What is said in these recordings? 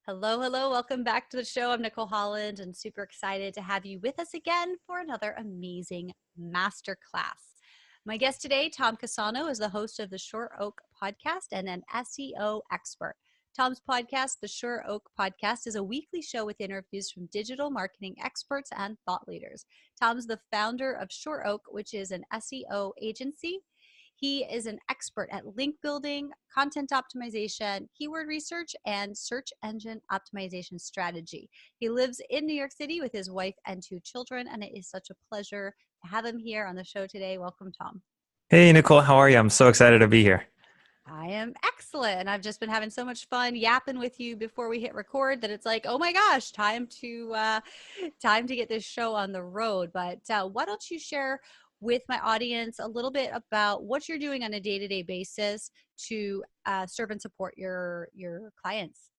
Hello, hello. Welcome back to the show. I'm Nicole Holland and super excited to have you with us again for another amazing masterclass. My guest today, Tom Casano, is the host of the Sure Oak podcast and an SEO expert. Tom's podcast, the Sure Oak podcast, is a weekly show with interviews from digital marketing experts and thought leaders. Tom's the founder of Sure Oak, which is an SEO agency. He is an expert at link building, content optimization, keyword research, and search engine optimization strategy. He lives in New York City with his wife and two children, and it is such a pleasure to have him here on the show today. Welcome, Tom. Hey, Nicole, how are you? I'm so excited to be here. I am excellent. I've just been having so much fun yapping with you before we hit record that it's like, oh my gosh, time to get this show on the road. But why don't you share with my audience a little bit about what you're doing on a day-to-day basis to serve and support your clients?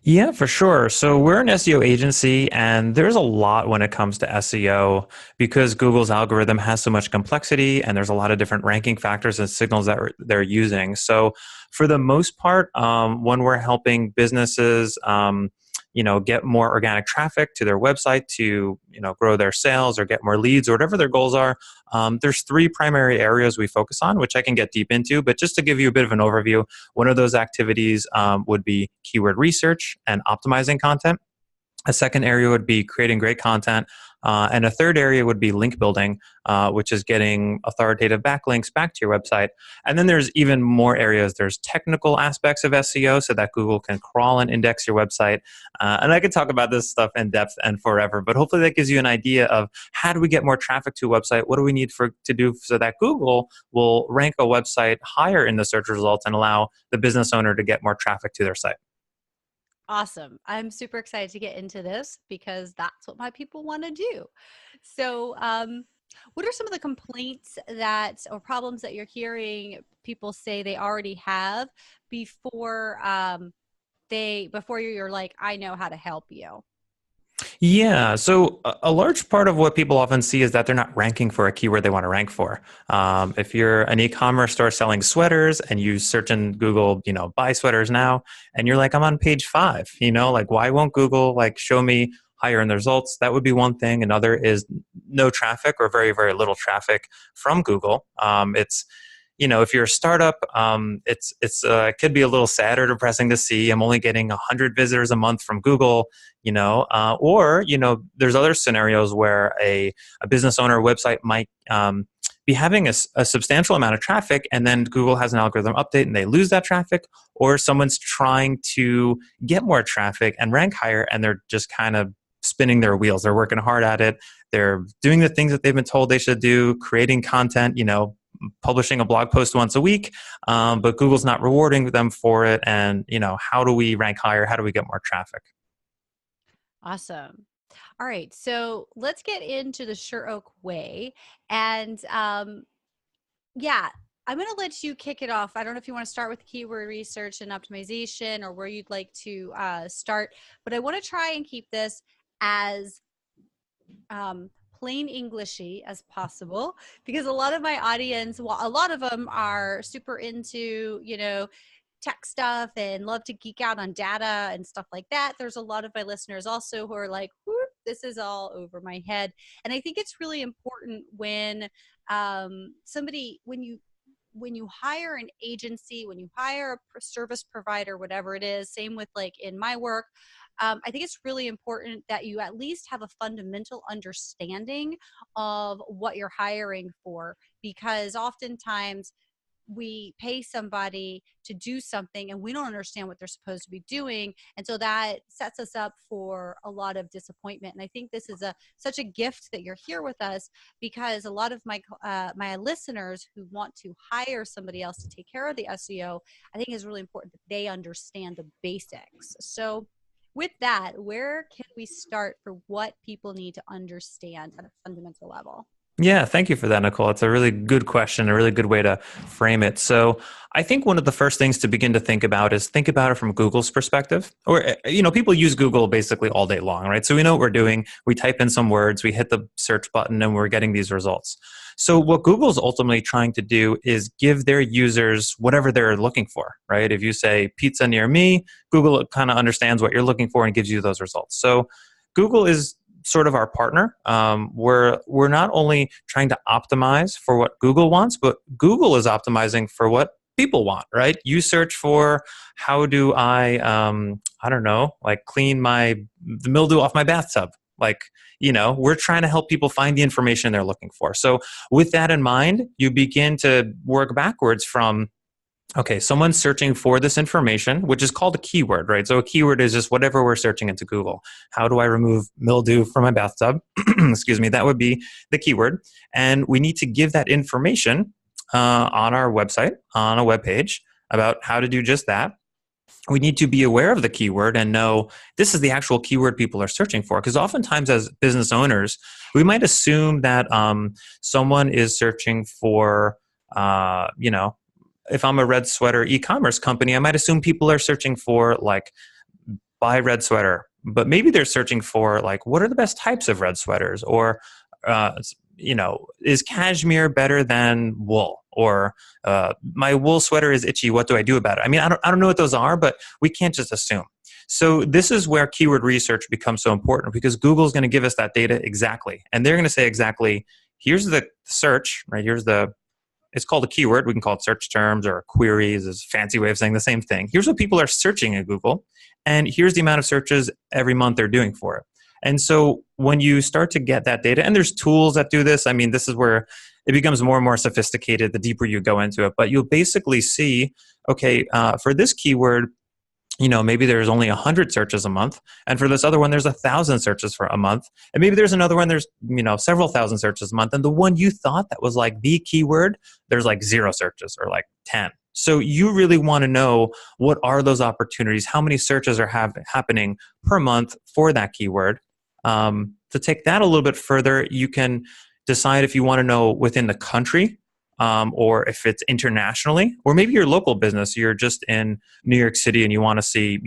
Yeah, for sure. So we're an SEO agency, and there's a lot when it comes to SEO because Google's algorithm has so much complexity, and there's a lot of different ranking factors and signals that they're using. So for the most part, when we're helping businesses, get more organic traffic to their website to, grow their sales or get more leads or whatever their goals are, there's three primary areas we focus on, which I can get deep into. But just to give you a bit of an overview, one of those activities would be keyword research and optimizing content. A second area would be creating great content. And a third area would be link building, which is getting authoritative backlinks back to your website. And then there's even more areas. There's technical aspects of SEO so that Google can crawl and index your website. And I could talk about this stuff in depth and forever, but hopefully that gives you an idea of how do we get more traffic to a website? What do we need to do so that Google will rank a website higher in the search results and allow the business owner to get more traffic to their site? Awesome. I'm super excited to get into this because that's what my people want to do. So, what are some of the complaints or problems that you're hearing people say they already have before you're like, I know how to help you? Yeah, so a large part of what people often see is that they're not ranking for a keyword they want to rank for. If you're an e-commerce store selling sweaters and you search in Google, buy sweaters now, and you're like, I'm on page 5, like why won't Google show me higher in the results? That would be one thing. Another is no traffic or very, very little traffic from Google. If you're a startup, it could be a little sad or depressing to see I'm only getting 100 visitors a month from Google, or there's other scenarios where a business owner website might be having a substantial amount of traffic, and then Google has an algorithm update and they lose that traffic, or someone's trying to get more traffic and rank higher, and they're just kind of spinning their wheels. They're working hard at it. They're doing the things that they've been told they should do, creating content, publishing a blog post once a week, but Google's not rewarding them for it. And, how do we rank higher? How do we get more traffic? Awesome. All right. So let's get into the Sure Oak way. And yeah, I'm going to let you kick it off. I don't know if you want to start with keyword research and optimization or where you'd like to start, but I want to try and keep this as plain Englishy as possible, because a lot of my audience, well, a lot of them are super into, tech stuff and love to geek out on data and stuff like that. There's a lot of my listeners also who are like, whoop, this is all over my head. And I think it's really important when when you hire an agency, when you hire a service provider, whatever it is, same with in my work, I think it's really important that you at least have a fundamental understanding of what you're hiring for, because oftentimes we pay somebody to do something and we don't understand what they're supposed to be doing. And so that sets us up for a lot of disappointment. And I think this is such a gift that you're here with us, because a lot of my listeners who want to hire somebody else to take care of the SEO, I think is really important that they understand the basics. So with that, where can we start for what people need to understand at a fundamental level? Yeah, thank you for that, Nicole. It's a really good question, a really good way to frame it. So I think one of the first things to begin to think about is think about it from Google's perspective. Or, people use Google basically all day long, right? So we know what we're doing. We type in some words, we hit the search button, and we're getting these results. So what Google's ultimately trying to do is give their users whatever they're looking for, right? If you say pizza near me, Google kind of understands what you're looking for and gives you those results. So Google is sort of our partner. We're not only trying to optimize for what Google wants, but Google is optimizing for what people want, right? You search for how do I don't know, like clean the mildew off my bathtub. Like, we're trying to help people find the information they're looking for. So with that in mind, you begin to work backwards from, okay, someone's searching for this information, which is called a keyword, right? So a keyword is just whatever we're searching into Google. How do I remove mildew from my bathtub? Excuse me, that would be the keyword. And we need to give that information on our website, on a web page, about how to do just that. We need to be aware of the keyword and know this is the actual keyword people are searching for. Because oftentimes, as business owners, we might assume that someone is searching for, if I'm a red sweater e-commerce company, I might assume people are searching for like buy red sweater, but maybe they're searching for like what are the best types of red sweaters, or uh, is cashmere better than wool, or my wool sweater is itchy. What do I do about it? I mean, I don't know what those are, but we can't just assume. So this is where keyword research becomes so important, because Google's going to give us that data exactly, and they're going to say exactly, here's the search, right? It's called a keyword. We can call it search terms or queries, is a fancy way of saying the same thing. Here's what people are searching at Google, and here's the amount of searches every month they're doing for it. And so when you start to get that data, and there's tools that do this, I mean, this is where it becomes more and more sophisticated the deeper you go into it. But you'll basically see, okay, for this keyword, maybe there's only 100 searches a month, and for this other one there's 1,000 searches for a month, and maybe there's another one there's several thousand searches a month, and the one you thought that was like the keyword, there's like 0 searches or like 10. So you really want to know, what are those opportunities, how many searches are happening per month for that keyword. To take that a little bit further, you can decide if you want to know within the country, or if it's internationally, or maybe your local business, you're just in New York City and you want to see,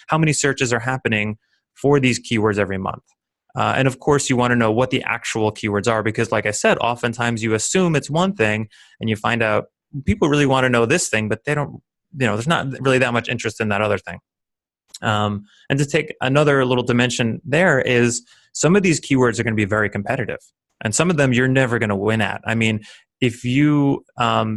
how many searches are happening for these keywords every month. And of course, you want to know what the actual keywords are, because like I said, oftentimes you assume it's one thing and you find out people really want to know this thing, but they don't, there's not really that much interest in that other thing. And to take another little dimension there is, some of these keywords are going to be very competitive, and some of them you're never going to win at. I mean, if you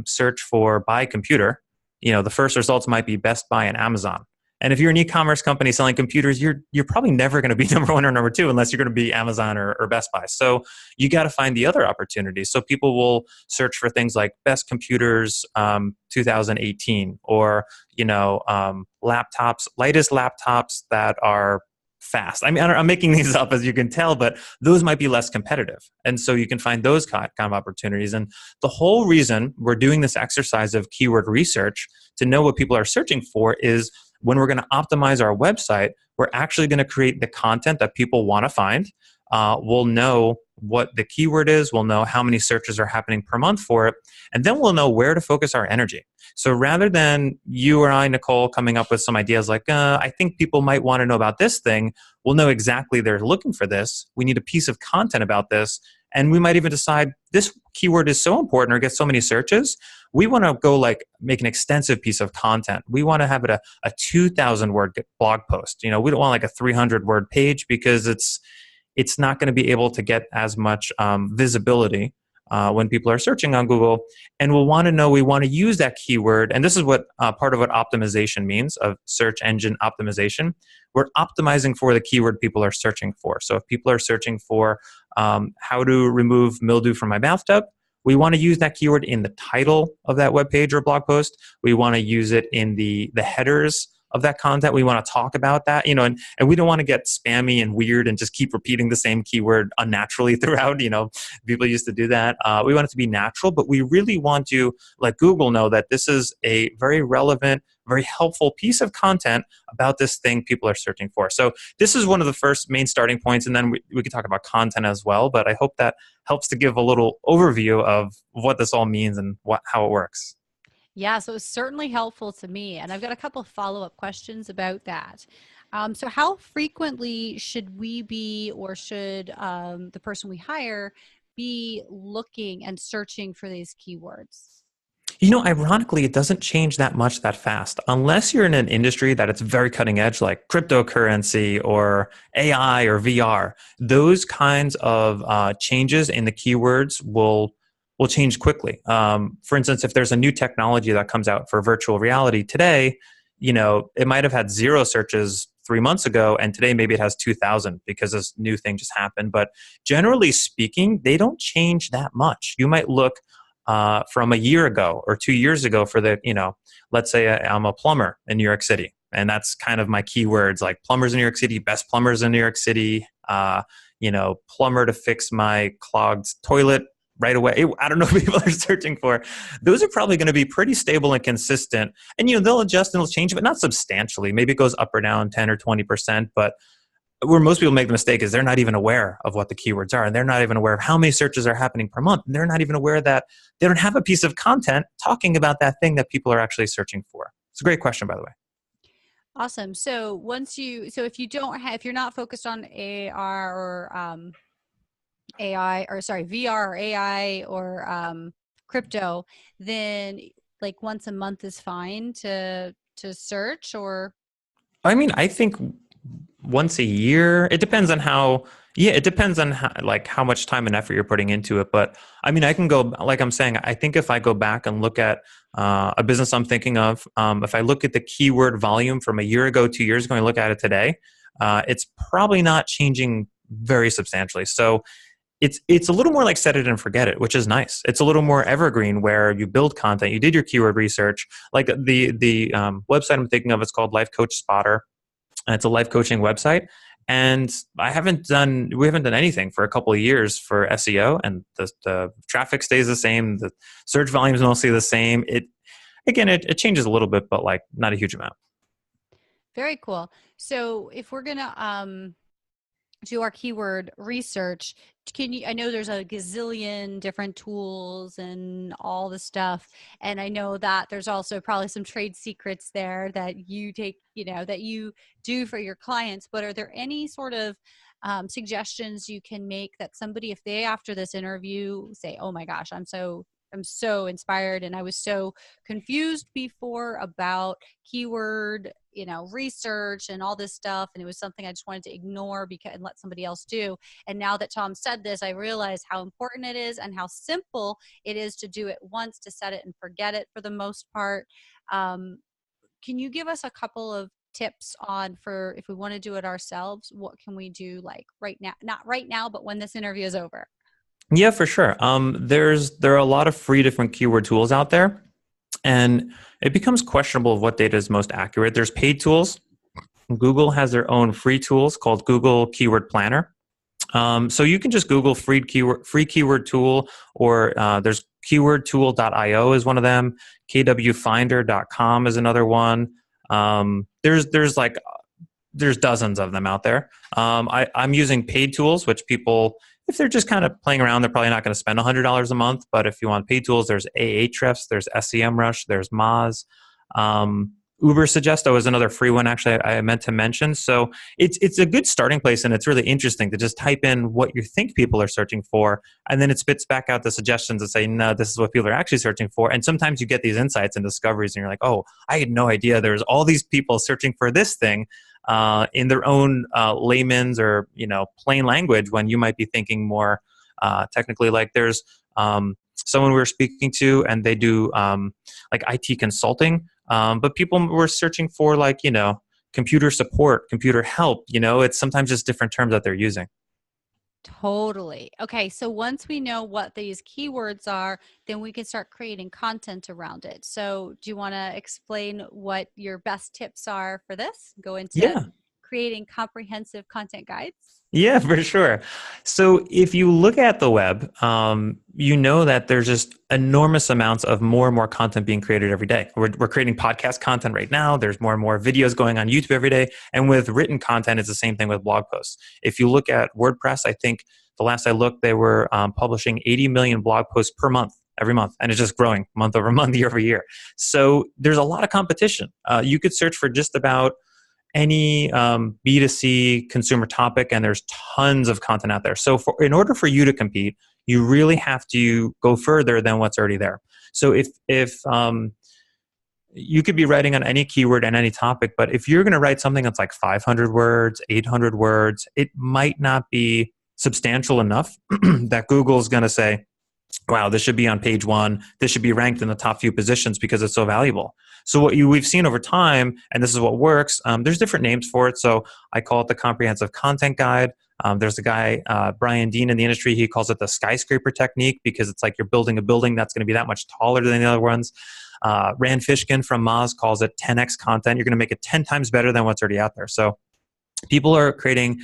search for buy computer, the first results might be Best Buy and Amazon. And if you're an e-commerce company selling computers, you're probably never going to be number one or number two unless you're going to be Amazon or Best Buy. So you got to find the other opportunities. So people will search for things like best computers 2018, or latest laptops that are fast. I mean, I'm making these up as you can tell, but those might be less competitive. And so you can find those kind of opportunities. And the whole reason we're doing this exercise of keyword research to know what people are searching for is, when we're going to optimize our website, we're actually going to create the content that people want to find. We'll know what the keyword is. We'll know how many searches are happening per month for it. And then we'll know where to focus our energy. So rather than you or I, Nicole, coming up with some ideas like, I think people might want to know about this thing, we'll know exactly they're looking for this. We need a piece of content about this. And we might even decide this keyword is so important or gets so many searches, we want to go like make an extensive piece of content. We want to have it a 2,000 word blog post. We don't want like a 300 word page, because it's not going to be able to get as much visibility when people are searching on Google. And we want to use that keyword. And this is what part of what optimization means, of search engine optimization. We're optimizing for the keyword people are searching for. So if people are searching for how to remove mildew from my bathtub, we want to use that keyword in the title of that web page or blog post. We want to use it in the headers of that content. We want to talk about that, and we don't want to get spammy and weird and just keep repeating the same keyword unnaturally throughout. People used to do that. We want it to be natural, but we really want to let Google know that this is a very relevant, very helpful piece of content about this thing people are searching for. So this is one of the first main starting points, and then we can talk about content as well. But I hope that helps to give a little overview of what this all means and how it works. Yeah, so it's certainly helpful to me. And I've got a couple of follow-up questions about that. So how frequently should we be, or should the person we hire be looking and searching for these keywords? Ironically, it doesn't change that much that fast unless you're in an industry that it's very cutting edge, like cryptocurrency or AI or VR. Those kinds of changes in the keywords will change quickly. For instance, if there's a new technology that comes out for virtual reality today, it might have had 0 searches 3 months ago, and today maybe it has 2,000 because this new thing just happened. But generally speaking, they don't change that much. You might look from a year ago or 2 years ago for let's say I'm a plumber in New York City. And that's kind of my keywords, like plumbers in New York City, best plumbers in New York City, plumber to fix my clogged toilet right away. I don't know what people are searching for. Those are probably going to be pretty stable and consistent. And, they'll adjust and they'll change, but not substantially. Maybe it goes up or down 10 or 20%, but where most people make the mistake is they're not even aware of what the keywords are, and they're not even aware of how many searches are happening per month. And they're not even aware that they don't have a piece of content talking about that thing that people are actually searching for. It's a great question, by the way. Awesome. So if you don't have, if you're not focused on AR or AI, or sorry, VR or AI or crypto, then like once a month is fine to search, or I think once a year. It depends on how. Yeah, it depends on how much time and effort you're putting into it. But I can go, like I'm saying, I think if I go back and look at a business I'm thinking of, if I look at the keyword volume from a year ago, 2 years ago, and look at it today, it's probably not changing very substantially. So it's a little more like set it and forget it, which is nice. It's a little more evergreen where you build content, you did your keyword research. Like the website I'm thinking of, it's called Life Coach Spotter. And it's a life coaching website. And we haven't done anything for a couple of years for SEO, and the traffic stays the same. The search volume is mostly the same. It changes a little bit, but like not a huge amount. very cool. So if we're gonna do our keyword research, I know there's a gazillion different tools and all the stuff, and I know that there's also probably some trade secrets there that you take, that you do for your clients. But are there any sort of suggestions you can make that somebody, if they after this interview say, oh my gosh, I'm so inspired, and I was so confused before about keyword, research and all this stuff, and it was something I just wanted to ignore and let somebody else do. And now that Tom said this, I realize how important it is and how simple it is to do it once, to set it and forget it for the most part. Can you give us a couple of tips on, for if we want to do it ourselves, what can we do, like right now, not right now, but when this interview is over? Yeah, for sure. There are a lot of free different keyword tools out there, and it becomes questionable of what data is most accurate. There's paid tools. Google has their own free tools called Google Keyword Planner. So you can just Google free keyword tool, or there's keywordtool.io is one of them. kwfinder.com is another one. There's dozens of them out there. I'm using paid tools, which people, if they're just kind of playing around, they're probably not going to spend $100 a month. But if you want paid tools, there's Ahrefs, there's SEMrush, there's Moz. Uber Suggesto is another free one, actually, I meant to mention. So it's a good starting place, and it's really interesting to just type in what you think people are searching for, and then it spits back out the suggestions and say, no, this is what people are actually searching for. And sometimes you get these insights and discoveries, and you're like, oh, I had no idea there's all these people searching for this thing in their own layman's or plain language, when you might be thinking more technically. Like there's someone we were speaking to, and they do like IT consulting. But people were searching for computer support, computer help. It's sometimes just different terms that they're using. Totally. Okay, so once we know what these keywords are, then we can start creating content around it. So do you want to explain what your best tips are for this? Go into Yeah. creating comprehensive content guides? Yeah, for sure. So if you look at the web, you know that there's just enormous amounts of more and more content being created every day. We're creating podcast content right now. There's more and more videos going on YouTube every day. And with written content, it's the same thing with blog posts. If you look at WordPress, I think the last I looked, they were publishing 80 million blog posts per month, every month. And it's just growing month over month, year over year. So there's a lot of competition. You could search for just about any B2C consumer topic, and there's tons of content out there. So in order for you to compete, you really have to go further than what's already there. So if you could be writing on any keyword and any topic, but if you're going to write something that's like 500 words, 800 words, it might not be substantial enough that Google's going to say, wow, this should be on page one. This should be ranked in the top few positions because it's so valuable. So we've seen over time, and this is what works, there's different names for it. So I call it the comprehensive content guide. There's a guy, Brian Dean in the industry, he calls it the skyscraper technique because it's like you're building a building that's going to be that much taller than the other ones. Rand Fishkin from Moz calls it 10x content. You're going to make it 10 times better than what's already out there. So people are creating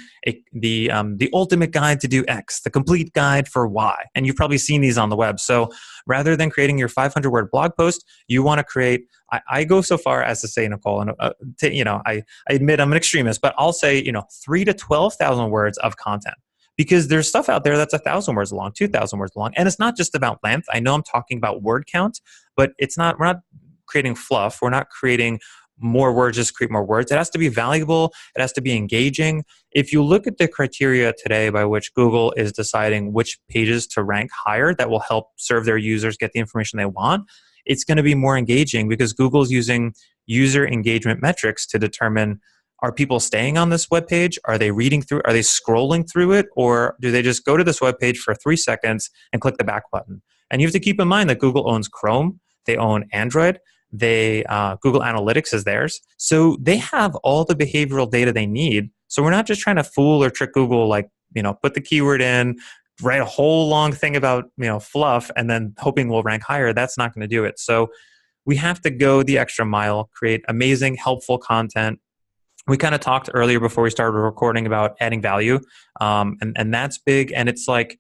the ultimate guide to do X, the complete guide for Y. And you've probably seen these on the web. So rather than creating your 500-word blog post, you want to create, I go so far as to say, Nicole, and I admit I'm an extremist, but I'll say, 3 to 12,000 words of content. Because there's stuff out there that's 1,000 words long, 2,000 words long. And it's not just about length. I know I'm talking about word count, but we're not creating fluff. We're not creating more words, just create more words. It has to be valuable. It has to be engaging. If you look at the criteria today by which Google is deciding which pages to rank higher that will help serve their users get the information they want, it's going to be more engaging because Google's using user engagement metrics to determine, are people staying on this web page? Are they reading through? Are they scrolling through it? Or do they just go to this web page for 3 seconds and click the back button? And you have to keep in mind that Google owns Chrome. They own Android. Google Analytics is theirs. So they have all the behavioral data they need. So we're not just trying to fool or trick Google, like, put the keyword in, write a whole long thing about, fluff, and then hoping we'll rank higher. That's not going to do it. So we have to go the extra mile, create amazing, helpful content. We kind of talked earlier before we started recording about adding value. And that's big. And it's like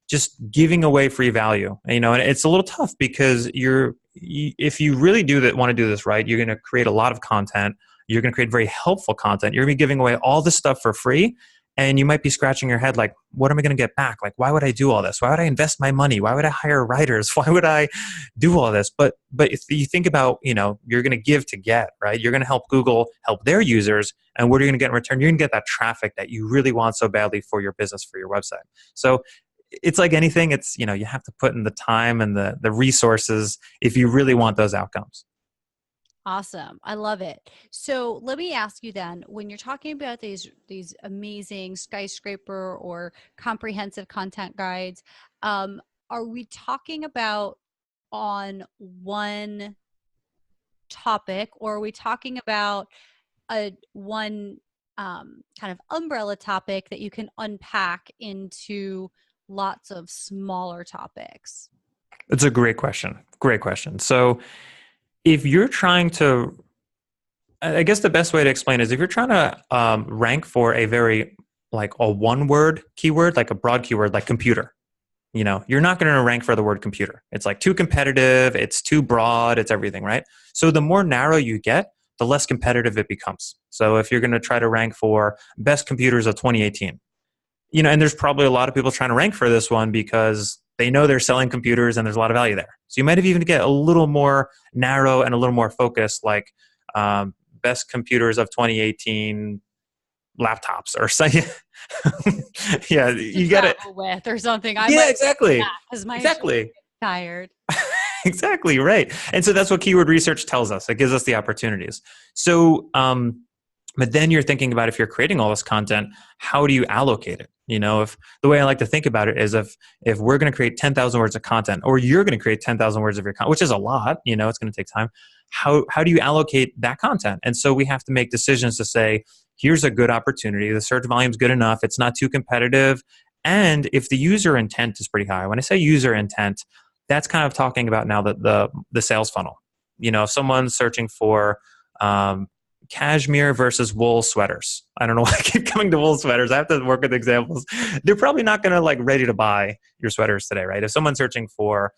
just giving away free value, and it's a little tough because if you really want to do this right, you're going to create a lot of content. You're going to create very helpful content. You're going to be giving away all this stuff for free. And you might be scratching your head like, what am I going to get back? Like, why would I do all this? Why would I invest my money? Why would I hire writers? Why would I do all this? But if you think about, you're going to give to get, right? You're going to help Google help their users. And what are you going to get in return? You're going to get that traffic that you really want so badly for your business, for your website. So it's like anything. It's, you have to put in the time and the resources if you really want those outcomes. Awesome. I love it. So let me ask you then, when you're talking about these amazing skyscraper or comprehensive content guides, are we talking about on one topic, or are we talking about one kind of umbrella topic that you can unpack into lots of smaller topics? It's a great question. Great question. So if you're trying to, I guess the best way to explain is if you're trying to rank for a very, like a one-word keyword, like a broad keyword, like computer, you're not going to rank for the word computer. It's like too competitive. It's too broad. It's everything, right? So the more narrow you get, the less competitive it becomes. So if you're going to try to rank for best computers of 2018, and there's probably a lot of people trying to rank for this one because they know they're selling computers and there's a lot of value there. So you might have even get a little more narrow and a little more focused, like best computers of 2018 laptops or something. Yeah, you got it with or something. Exactly. Because my exactly. tired. Exactly right. And so that's what keyword research tells us. It gives us the opportunities. So, but then you're thinking about, if you're creating all this content, how do you allocate it? If the way I like to think about it is if we're going to create 10,000 words of content, or you're going to create 10,000 words of your content, which is a lot, it's going to take time. How do you allocate that content? And so we have to make decisions to say, here's a good opportunity. The search volume is good enough. It's not too competitive. And if the user intent is pretty high, when I say user intent, that's kind of talking about now the sales funnel. If someone's searching for, cashmere versus wool sweaters. I don't know why I keep coming to wool sweaters. I have to work with examples. They're probably not going to ready to buy your sweaters today, right? If someone's searching for,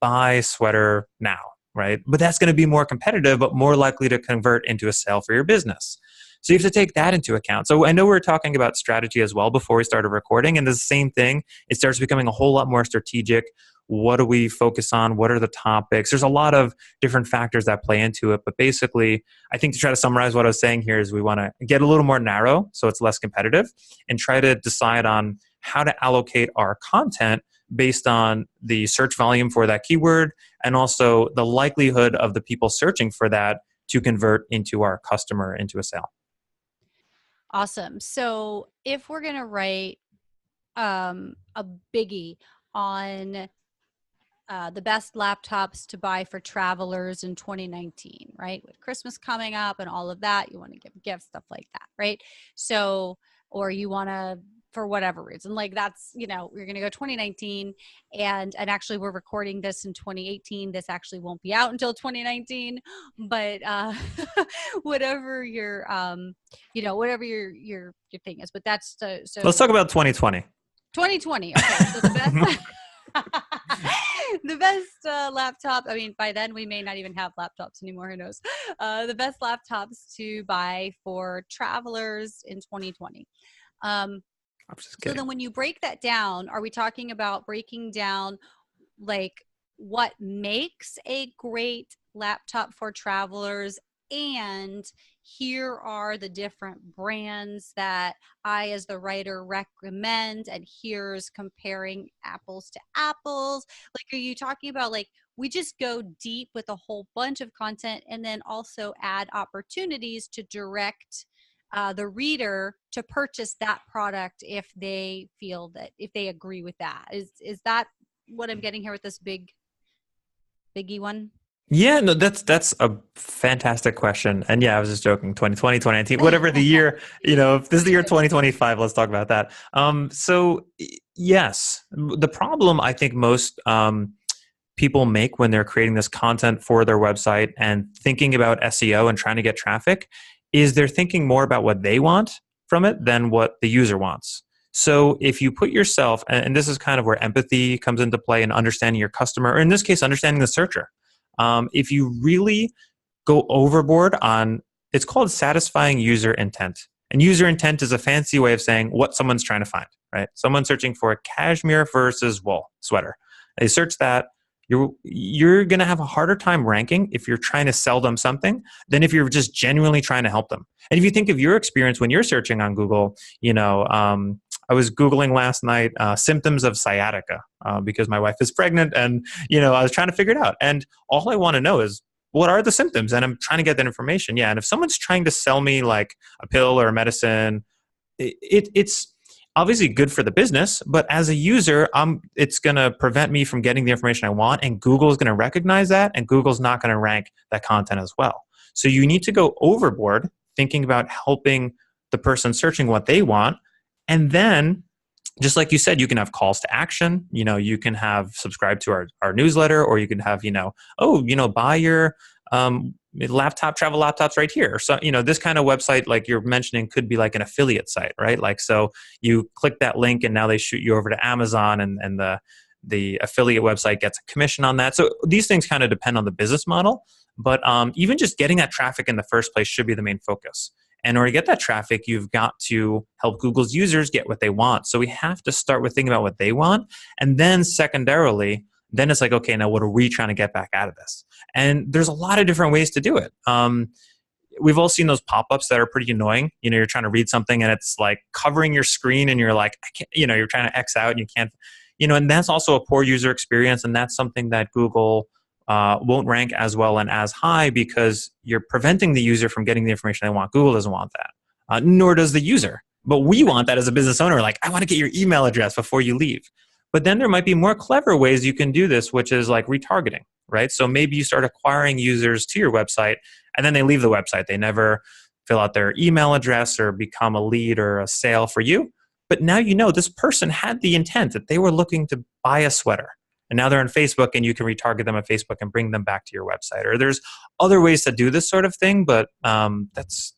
buy sweater now, right? But that's going to be more competitive, but more likely to convert into a sale for your business. So you have to take that into account. So I know we were talking about strategy as well before we started recording, and the same thing, it starts becoming a whole lot more strategic. What do we focus on? What are the topics? There's a lot of different factors that play into it. But basically, I think to try to summarize what I was saying here is we want to get a little more narrow so it's less competitive, and try to decide on how to allocate our content based on the search volume for that keyword and also the likelihood of the people searching for that to convert into our customer into a sale. Awesome. So if we're going to write a biggie on the best laptops to buy for travelers in 2019, right? With Christmas coming up and all of that, you want to give gifts, stuff like that, right? So, or you want to, for whatever reason, like that's, you know, we're going to go 2019 and actually we're recording this in 2018. This actually won't be out until 2019, but whatever your, you know, whatever your thing is, but that's Let's so talk about 2020. 2020. Okay. So the best. The best laptop, I mean, by then we may not even have laptops anymore, who knows. The best laptops to buy for travelers in 2020. um, I'm just so kidding. then when you break that down, are we talking about breaking down like what makes a great laptop for travelers, and here are the different brands that I as the writer recommend, and here's comparing apples to apples? Like, are you talking about like we just go deep with a whole bunch of content and then also add opportunities to direct the reader to purchase that product if they feel that, if they agree with that? Is that what I'm getting here with this biggie one? Yeah, no, that's a fantastic question. And yeah, I was just joking. 2020, 2019, whatever the year, if this is the year 2025, let's talk about that. Yes, the problem I think most people make when they're creating this content for their website and thinking about SEO and trying to get traffic is they're thinking more about what they want from it than what the user wants. So if you put yourself, and this is kind of where empathy comes into play and understanding your customer, or in this case, understanding the searcher. If you really go overboard on, it's called satisfying user intent. And user intent is a fancy way of saying what someone's trying to find, right? Someone's searching for a cashmere versus wool sweater. They search that. You're going to have a harder time ranking if you're trying to sell them something than if you're just genuinely trying to help them. And if you think of your experience when you're searching on Google, I was Googling last night symptoms of sciatica because my wife is pregnant, and I was trying to figure it out. And all I want to know is what are the symptoms, and I'm trying to get that information. Yeah, and if someone's trying to sell me like a pill or a medicine, it's obviously good for the business, but as a user, it's going to prevent me from getting the information I want, and Google's going to recognize that, and Google's not going to rank that content as well. So you need to go overboard thinking about helping the person searching what they want, and then just like you said, you can have calls to action. You can have subscribe to our newsletter, or you can have, buy your travel laptops right here. So, this kind of website, like you're mentioning, could be like an affiliate site, right? Like, so you click that link and now they shoot you over to Amazon, and the affiliate website gets a commission on that. So these things kind of depend on the business model, but even just getting that traffic in the first place should be the main focus. And in order to get that traffic, you've got to help Google's users get what they want. So we have to start with thinking about what they want. And then secondarily, then it's like, okay, now what are we trying to get back out of this? And there's a lot of different ways to do it. We've all seen those pop-ups that are pretty annoying. You're trying to read something and it's like covering your screen and you're like, I can't, you're trying to X out and you can't, and that's also a poor user experience. And that's something that Google won't rank as well and as high because you're preventing the user from getting the information they want. Google doesn't want that, nor does the user. But we want that as a business owner. Like, I want to get your email address before you leave. But then there might be more clever ways you can do this, which is like retargeting, right? So maybe you start acquiring users to your website and then they leave the website. They never fill out their email address or become a lead or a sale for you. But now this person had the intent that they were looking to buy a sweater. And now they're on Facebook and you can retarget them on Facebook and bring them back to your website. Or there's other ways to do this sort of thing, but I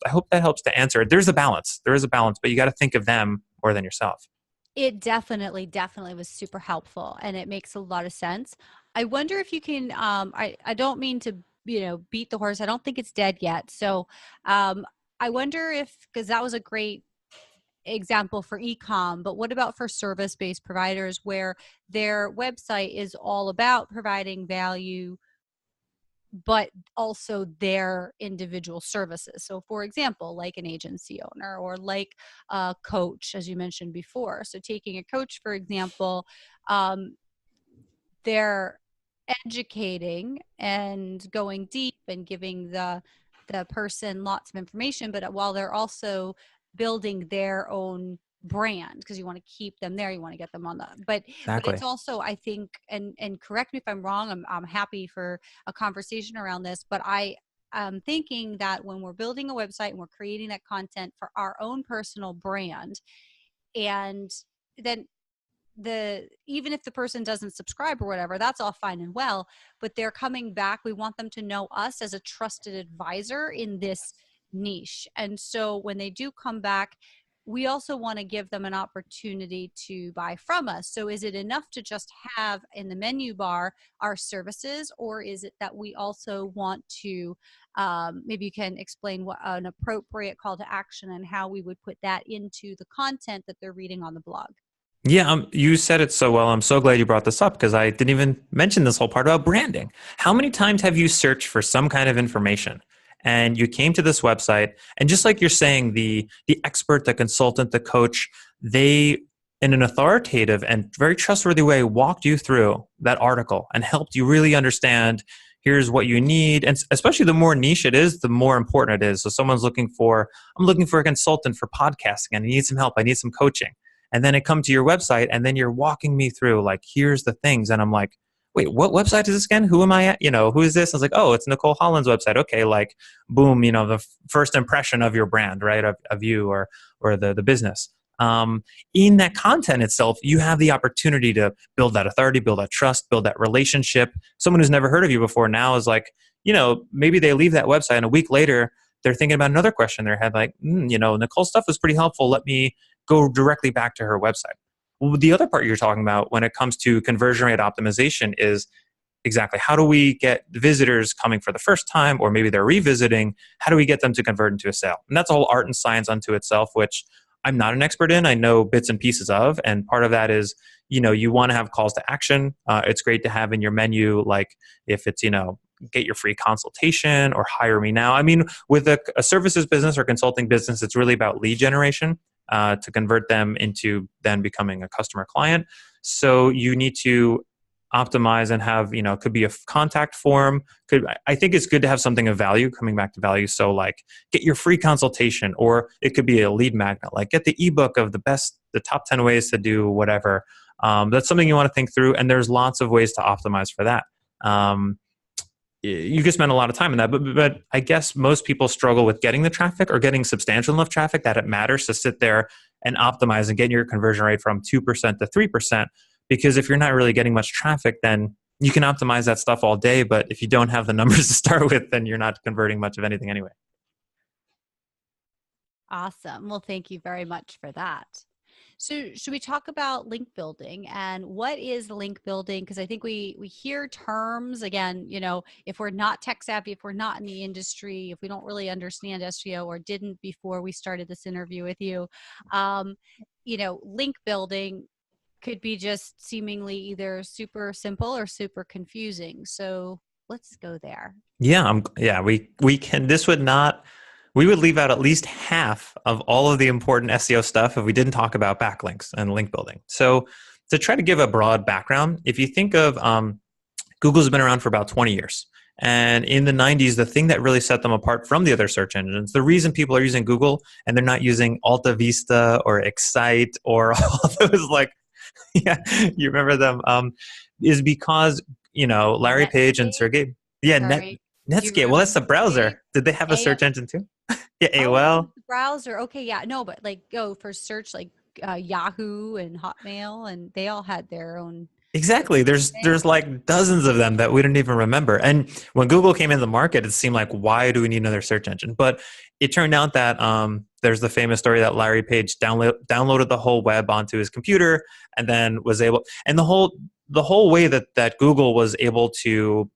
hope that helps to answer it. There is a balance, but you got to think of them more than yourself. It definitely was super helpful, and it makes a lot of sense. I wonder if you can, I don't mean to, beat the horse. I don't think it's dead yet. So I wonder if, because that was a great example for e-com, but what about for service-based providers where their website is all about providing value, but also their individual services? So for example, like an agency owner or like a coach, as you mentioned before. So taking a coach, for example, they're educating and going deep and giving the person lots of information, but while they're also building their own brand, because you want to keep them there, you want to get them on the, but it's Exactly. also, I think, and correct me if I'm wrong, I'm happy for a conversation around this, but I'm thinking that when we're building a website and we're creating that content for our own personal brand, and then the even if the person doesn't subscribe or whatever, that's all fine and well, but they're coming back, we want them to know us as a trusted advisor in this niche. And so when they do come back, we also want to give them an opportunity to buy from us. So is it enough to just have in the menu bar our services, or is it that we also want to, maybe you can explain what an appropriate call to action and how we would put that into the content that they're reading on the blog? Yeah, you said it so well. I'm so glad you brought this up because I didn't even mention this whole part about branding. How many times have you searched for some kind of information and you came to this website, and just like you're saying, the expert, the consultant, the coach, they in an authoritative and very trustworthy way walked you through that article and helped you really understand here's what you need. And especially the more niche it is, the more important it is. So someone's I'm looking for a consultant for podcasting and I need some help. I need some coaching, and then it come to your website and then you're walking me through like here's the things, and I'm like, wait, what website is this again? Who am I at? Who is this? I was like, oh, it's Nicole Holland's website. Okay, like boom, the first impression of your brand, right? Of you or the business. In that content itself, you have the opportunity to build that authority, build that trust, build that relationship. Someone who's never heard of you before now is like, maybe they leave that website and a week later they're thinking about another question in their head, like, Nicole's stuff was pretty helpful. Let me go directly back to her website. Well, the other part you're talking about when it comes to conversion rate optimization is exactly how do we get visitors coming for the first time, or maybe they're revisiting, how do we get them to convert into a sale? And that's a whole art and science unto itself, which I'm not an expert in. I know bits and pieces of, and part of that is, you want to have calls to action. It's great to have in your menu, like if it's, get your free consultation or hire me now. I mean, with a services business or consulting business, it's really about lead generation to convert them into then becoming a customer client. So you need to optimize and have, could be a contact form. I think it's good to have something of value, coming back to value. So like get your free consultation, or it could be a lead magnet, like get the ebook of the top 10 ways to do whatever. That's something you want to think through. And there's lots of ways to optimize for that. You could spend a lot of time in that, but I guess most people struggle with getting the traffic or getting substantial enough traffic that it matters to sit there and optimize and get your conversion rate from 2% to 3%. Because if you're not really getting much traffic, then you can optimize that stuff all day. But if you don't have the numbers to start with, then you're not converting much of anything anyway. Awesome. Well, thank you very much for that. So, should we talk about link building and what is link building? Because I think we hear terms again. If we're not tech savvy, if we're not in the industry, if we don't really understand SEO or didn't before we started this interview with you, um, link building could be just seemingly either super simple or super confusing. So let's go there. Yeah, we can. We would leave out at least half of all of the important SEO stuff if we didn't talk about backlinks and link building. So to try to give a broad background, if you think of Google's been around for about 20 years. And in the 90s, the thing that really set them apart from the other search engines, the reason people are using Google and they're not using Alta Vista or Excite or all those yeah, you remember them, is because, Larry Page and Netscape, Sergey, yeah, sorry. Do you Netscape. Well, remember that's the Netscape? browser. Did they have a A- search engine too? Yeah, oh, that was AOL. the browser. Okay, yeah, no, but like go for search like Yahoo and Hotmail, and they all had their own Exactly. thing. There's like dozens of them that we didn't even remember. And when Google came into the market, it seemed like, why do we need another search engine? But it turned out that there's the famous story that Larry Page downloaded the whole web onto his computer and then was able, and the whole way that Google was able to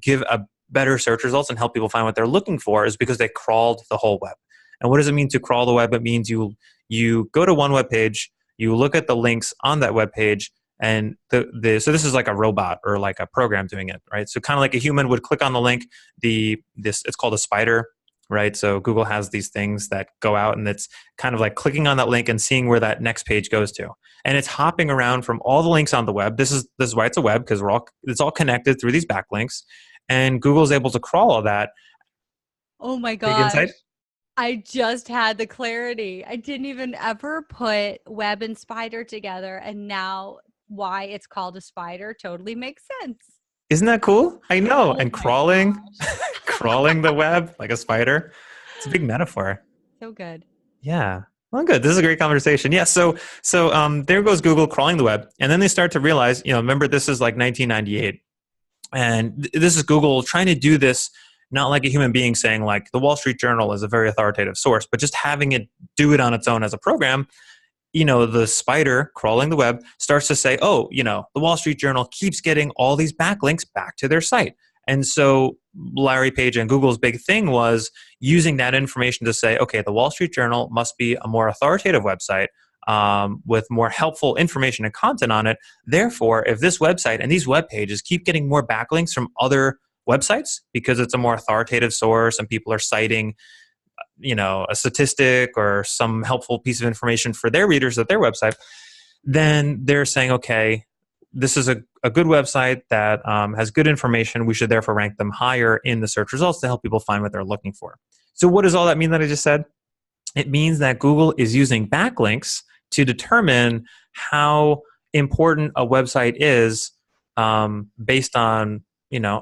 give a better search results and help people find what they're looking for is because they crawled the whole web. And what does it mean to crawl the web? It means you go to one web page, you look at the links on that web page, and so this is like a robot or like a program doing it, right? So kind of like a human would click on the link. It's called a spider. right? So Google has these things that go out, and it's kind of like clicking on that link and seeing where that next page goes to. And it's hopping around from all the links on the web. This is why it's a web, because it's all connected through these backlinks. And Google's able to crawl all that. Oh my Big gosh. insight. I just had the clarity. I didn't even ever put web and spider together. And now why it's called a spider totally makes sense. Isn't that cool? I know. Oh And my crawling, gosh. crawling the web like a spider. It's a big metaphor. So good. Yeah. Well, good. This is a great conversation. Yeah. So there goes Google crawling the web, and then they start to realize, remember this is like 1998, and this is Google trying to do this not like a human being saying like the Wall Street Journal is a very authoritative source, but just having it do it on its own as a program. The spider crawling the web starts to say, oh, the Wall Street Journal keeps getting all these backlinks back to their site. And so Larry Page and Google's big thing was using that information to say, okay, the Wall Street Journal must be a more authoritative website with more helpful information and content on it. Therefore, if this website and these web pages keep getting more backlinks from other websites because it's a more authoritative source and people are citing a statistic or some helpful piece of information for their readers at their website, then they're saying, okay, this is a good website that has good information. We should therefore rank them higher in the search results to help people find what they're looking for. So what does all that mean that I just said? It means that Google is using backlinks to determine how important a website is based on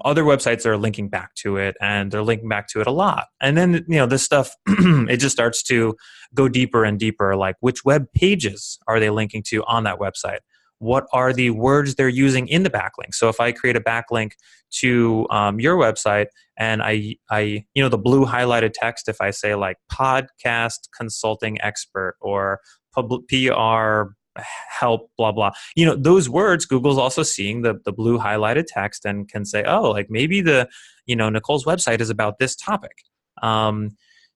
other websites are linking back to it, and they're linking back to it a lot. And then this stuff it just starts to go deeper and deeper, like which web pages are they linking to on that website, what are the words they're using in the backlink. So if I create a backlink to your website, and I the blue highlighted text, if I say like podcast consulting expert or PR help, blah blah, those words, Google's also seeing the blue highlighted text and can say, oh, like maybe the Nicole's website is about this topic.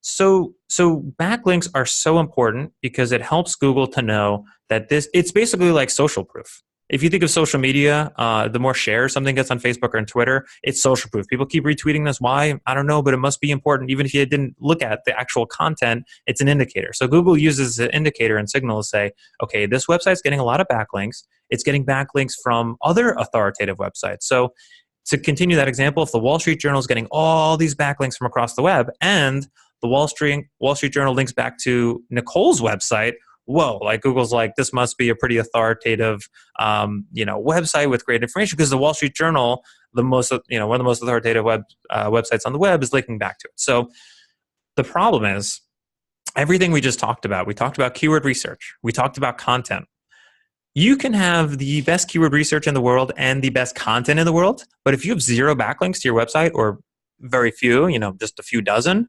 So backlinks are so important because it helps Google to know that it's basically like social proof. If you think of social media, the more shares something gets on Facebook or on Twitter, it's social proof. People keep retweeting this. Why? I don't know, but it must be important. Even if you didn't look at the actual content, it's an indicator. So Google uses an indicator and signal to say, okay, this website's getting a lot of backlinks. It's getting backlinks from other authoritative websites. So to continue that example, if the Wall Street Journal is getting all these backlinks from across the web, and the Wall Street Journal links back to Nicole's website, whoa, like Google's like, this must be a pretty authoritative, website with great information, because the Wall Street Journal, one of the most authoritative websites on the web, is linking back to it. So the problem is everything we just talked about. We talked about keyword research. We talked about content. You can have the best keyword research in the world and the best content in the world, but if you have zero backlinks to your website, or very few, just a few dozen,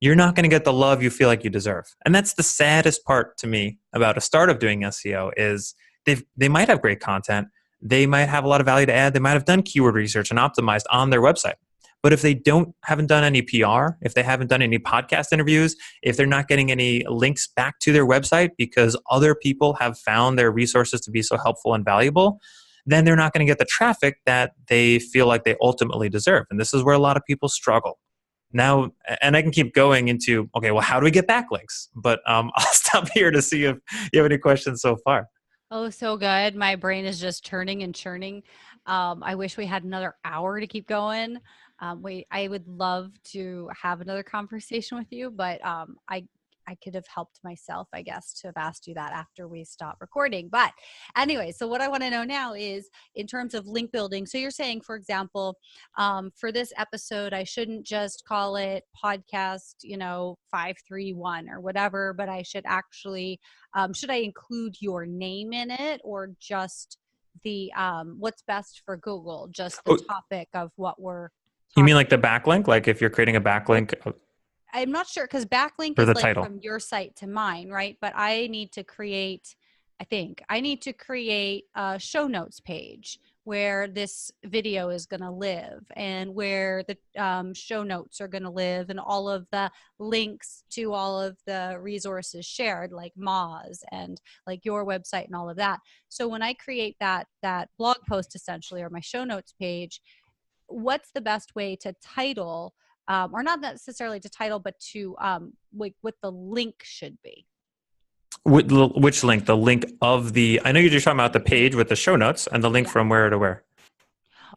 you're not going to get the love you feel like you deserve. And that's the saddest part to me about a startup doing SEO is they might have great content. They might have a lot of value to add. They might have done keyword research and optimized on their website. But if they haven't done any PR, if they haven't done any podcast interviews, if they're not getting any links back to their website because other people have found their resources to be so helpful and valuable, then they're not going to get the traffic that they feel like they ultimately deserve. And this is where a lot of people struggle. Now, and I can keep going into, okay, well, how do we get backlinks? But I'll stop here to see if you have any questions so far. Oh, so good. My brain is just turning and churning. I wish we had another hour to keep going. I would love to have another conversation with you, but I could have helped myself, I guess, to have asked you that after we stop recording. But anyway, so what I want to know now is in terms of link building. So you're saying, for example, for this episode, I shouldn't just call it podcast, 531 or whatever, but I should actually, should I include your name in it, or just the what's best for Google, just the Oh, topic of what we're you mean talking like the backlink? Like if you're creating a about? backlink I'm not sure, because backlink for is the like title? from your site to mine, right? But I think I need to create a show notes page where this video is going to live, and where the show notes are going to live, and all of the links to all of the resources shared, like Moz and like your website and all of that. So when I create that blog post essentially, or my show notes page, what's the best way to title or not necessarily to title, but to like what the link should be. Which link? The link of the, I know you're just talking about the page with the show notes and the link Yeah. from where to where.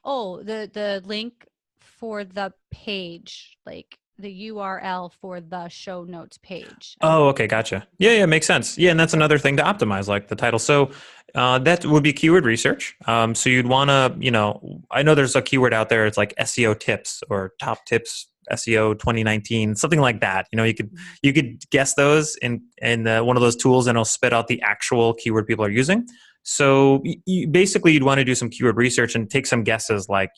Oh, the link for the page, like the URL for the show notes page. Oh, okay, gotcha. Yeah, yeah, makes sense. Yeah, and that's Okay. another thing to optimize, like the title. So that would be keyword research. So you'd want to, I know there's a keyword out there. It's like SEO tips or top tips SEO 2019, something like that. Mhm. You could guess those in one of those tools, and it'll spit out the actual keyword people are using. So basically, you'd want to do some keyword research and take some guesses, like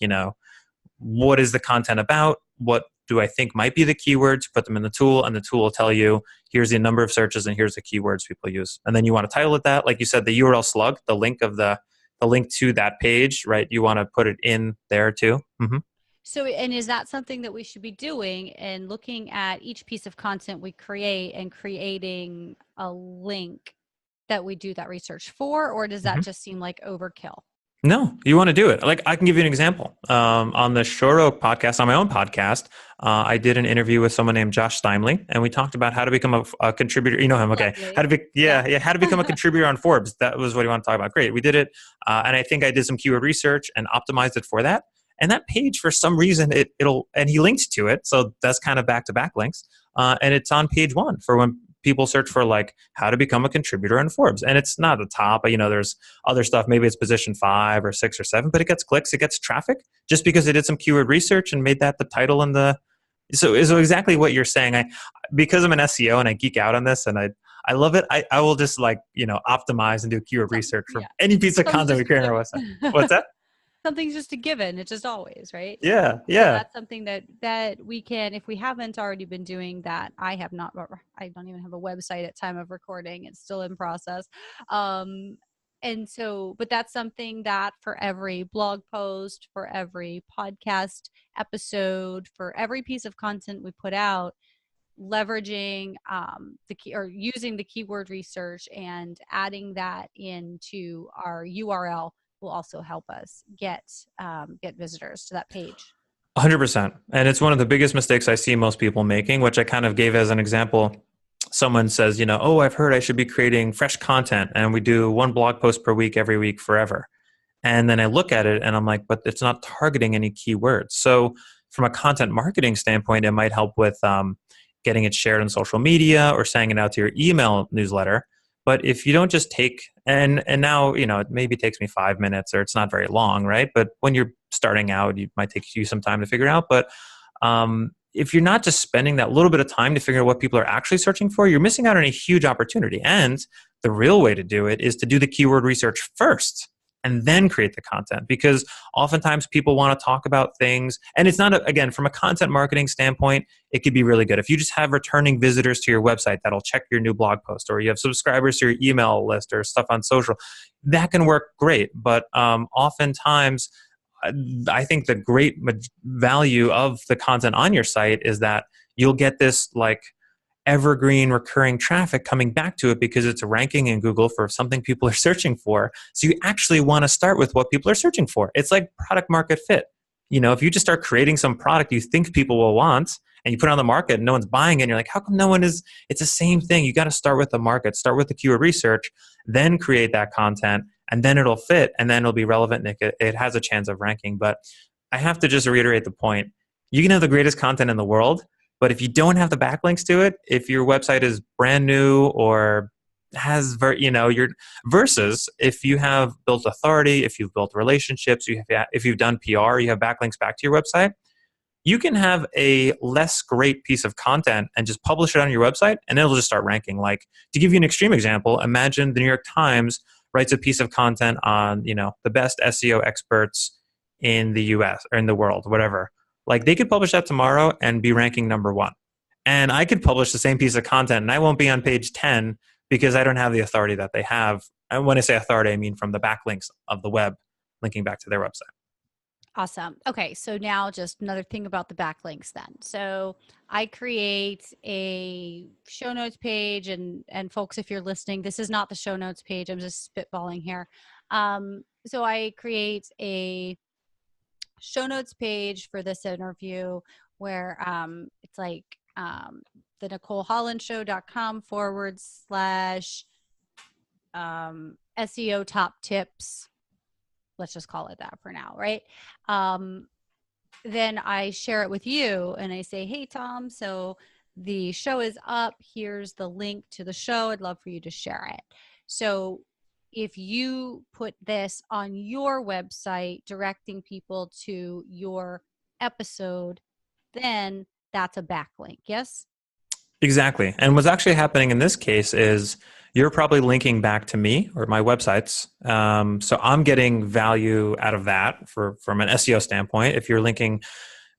what is the content about? What do I think might be the keywords? Put them in the tool, and the tool will tell you, here's the number of searches and here's the keywords people use. And then you want to title it that, like you said, the URL slug, the link to that page, right? You want to put it in there too. Mm-hmm. So, and is that something that we should be doing and looking at each piece of content we create and creating a link that we do that research for, or does that Mm-hmm. just seem like overkill? No, you want to do it. Like I can give you an example. On the Shoro podcast, on my own podcast, I did an interview with someone named Josh Steinley, and we talked about how to become a contributor. You know him, okay? How Lovely. to be, Yeah. yeah, yeah, how to become a contributor on Forbes. That was what you want to talk about. Great, we did it, and I think I did some keyword research and optimized it for that. And that page, for some reason, it'll and he linked to it, so that's kind of back to back links, and it's on page one for when people search for like how to become a contributor on Forbes. And it's not the top, but there's other stuff. Maybe it's position 5 or 6 or 7, but it gets clicks, it gets traffic just because it did some keyword research and made that the title and the. So exactly what you're saying. Because I'm an SEO and I geek out on this and I love it. I will just optimize and do keyword research for Yeah. any piece of Something's content just we a create on our website. given. What's that? Something's just a given. It's just always, right? Yeah, So yeah. that's something that we can, if we haven't already been doing that. I have not. I don't even have a website at time of recording. It's still in process. Um, and so, but that's something that for every blog post, for every podcast episode, for every piece of content we put out, leveraging the key or using the keyword research and adding that into our URL will also help us get visitors to that page. 100%. And it's one of the biggest mistakes I see most people making, which I kind of gave as an example. Someone says, oh, I've heard I should be creating fresh content and we do one blog post per week every week forever. And then I look at it and I'm like, but it's not targeting any keywords. So from a content marketing standpoint, it might help with getting it shared on social media or sending it out to your email newsletter. But if you don't just take and now it maybe takes me 5 minutes or it's not very long, right? But when you're starting out, it might take you some time to figure it out. But if you're not just spending that little bit of time to figure out what people are actually searching for, you're missing out on a huge opportunity. And the real way to do it is to do the keyword research first and then create the content, because oftentimes people want to talk about things, and it's not again, from a content marketing standpoint, it could be really good if you just have returning visitors to your website that'll check your new blog post, or you have subscribers to your email list or stuff on social. That can work great, but oftentimes I think the great value of the content on your site is that you'll get this evergreen recurring traffic coming back to it because it's ranking in Google for something people are searching for. So you actually want to start with what people are searching for. It's like product market fit. If you just start creating some product you think people will want and you put it on the market and no one's buying it, and you're like, how come no one is? It's the same thing. You got to start with the market, start with the keyword research, then create that content, and then it'll fit, and then it'll be relevant, and it has a chance of ranking. But I have to just reiterate the point. You can have the greatest content in the world, but if you don't have the backlinks to it, if your website is brand new or has, your versus if you have built authority, if you've built relationships, if you've done PR, you have backlinks back to your website, you can have a less great piece of content and just publish it on your website and it'll just start ranking. Like, to give you an extreme example, imagine the New York Times writes a piece of content on, the best SEO experts in the US or in the world, whatever. Like, they could publish that tomorrow and be ranking number 1. And I could publish the same piece of content and I won't be on page 10 because I don't have the authority that they have. And when I say authority, I mean from the backlinks of the web linking back to their website. Awesome. Okay, so now just another thing about the backlinks then. So I create a show notes page, and folks, if you're listening, this is not the show notes page. I'm just spitballing here. So I create a show notes page for this interview where it's like the NicoleHollandshow.com/, SEO top tips. Let's just call it that for now, right? Um, then I share it with you and I say, hey, Tom, so the show is up. Here's the link to the show. I'd love for you to share it. So if you put this on your website, directing people to your episode, then that's a backlink. Yes? Exactly. And what's actually happening in this case is you're probably linking back to me or my websites. So I'm getting value out of that from an SEO standpoint. If you're linking,